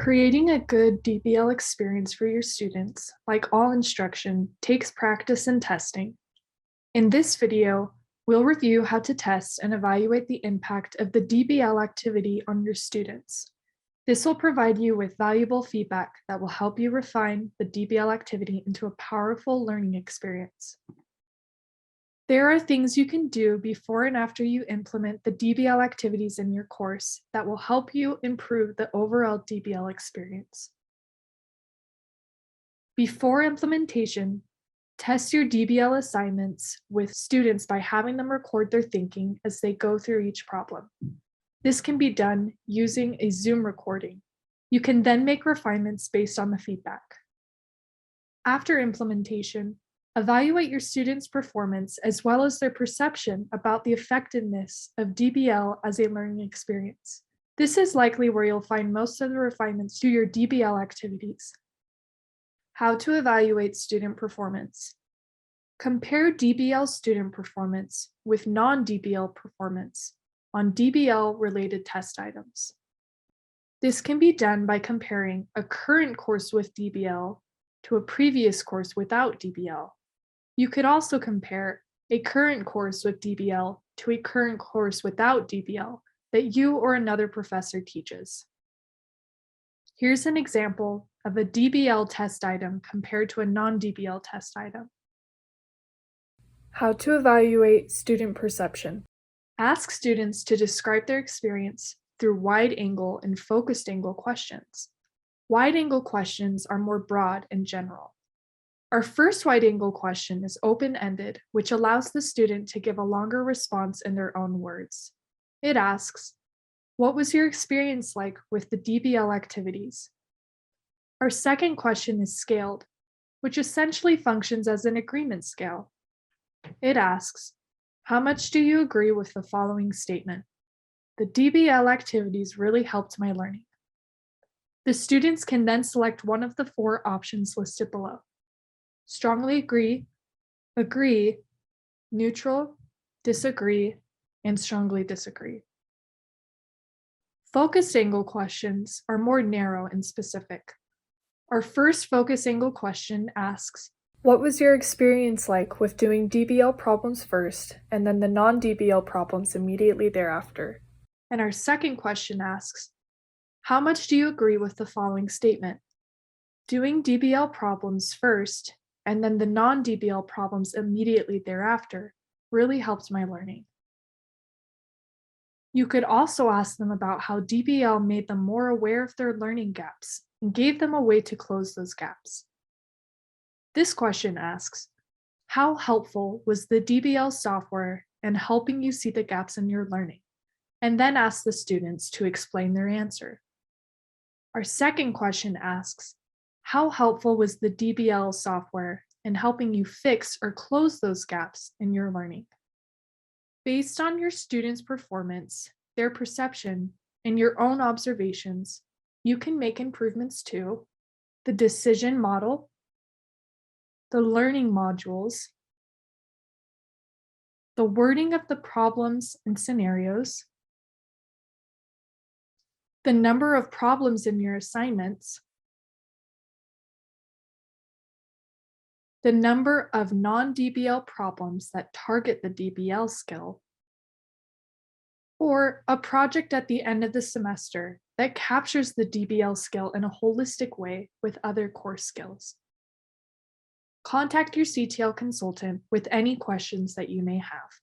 Creating a good DBL experience for your students, like all instruction, takes practice and testing. In this video, we'll review how to test and evaluate the impact of the DBL activity on your students. This will provide you with valuable feedback that will help you refine the DBL activity into a powerful learning experience. There are things you can do before and after you implement the DBL activities in your course that will help you improve the overall DBL experience. Before implementation, test your DBL assignments with students by having them record their thinking as they go through each problem. This can be done using a Zoom recording. You can then make refinements based on the feedback. After implementation, evaluate your students' performance as well as their perception about the effectiveness of DBL as a learning experience. This is likely where you'll find most of the refinements to your DBL activities. How to evaluate student performance. Compare DBL student performance with non-DBL performance on DBL-related test items. This can be done by comparing a current course with DBL to a previous course without DBL. You could also compare a current course with DBL to a current course without DBL that you or another professor teaches. Here's an example of a DBL test item compared to a non-DBL test item. How to evaluate student perception. Ask students to describe their experience through wide-angle and focused-angle questions. Wide-angle questions are more broad and general. Our first wide-angle question is open-ended, which allows the student to give a longer response in their own words. It asks, "What was your experience like with the DBL activities?" Our second question is scaled, which essentially functions as an agreement scale. It asks, "How much do you agree with the following statement? The DBL activities really helped my learning." The students can then select one of the four options listed below. Strongly agree, neutral, disagree, and strongly disagree. Focused angle questions are more narrow and specific. Our first focus angle question asks, "What was your experience like with doing DBL problems first and then the non-DBL problems immediately thereafter?" And our second question asks, "How much do you agree with the following statement? Doing DBL problems first and then the non-DBL problems immediately thereafter really helped my learning." You could also ask them about how DBL made them more aware of their learning gaps and gave them a way to close those gaps. This question asks, "How helpful was the DBL software in helping you see the gaps in your learning?" And then ask the students to explain their answer. Our second question asks, "How helpful was the DBL software in helping you fix or close those gaps in your learning?" Based on your students' performance, their perception, and your own observations, you can make improvements to the decision model, the learning modules, the wording of the problems and scenarios, the number of problems in your assignments, the number of non-DBL problems that target the DBL skill, or a project at the end of the semester that captures the DBL skill in a holistic way with other core skills. Contact your CTL consultant with any questions that you may have.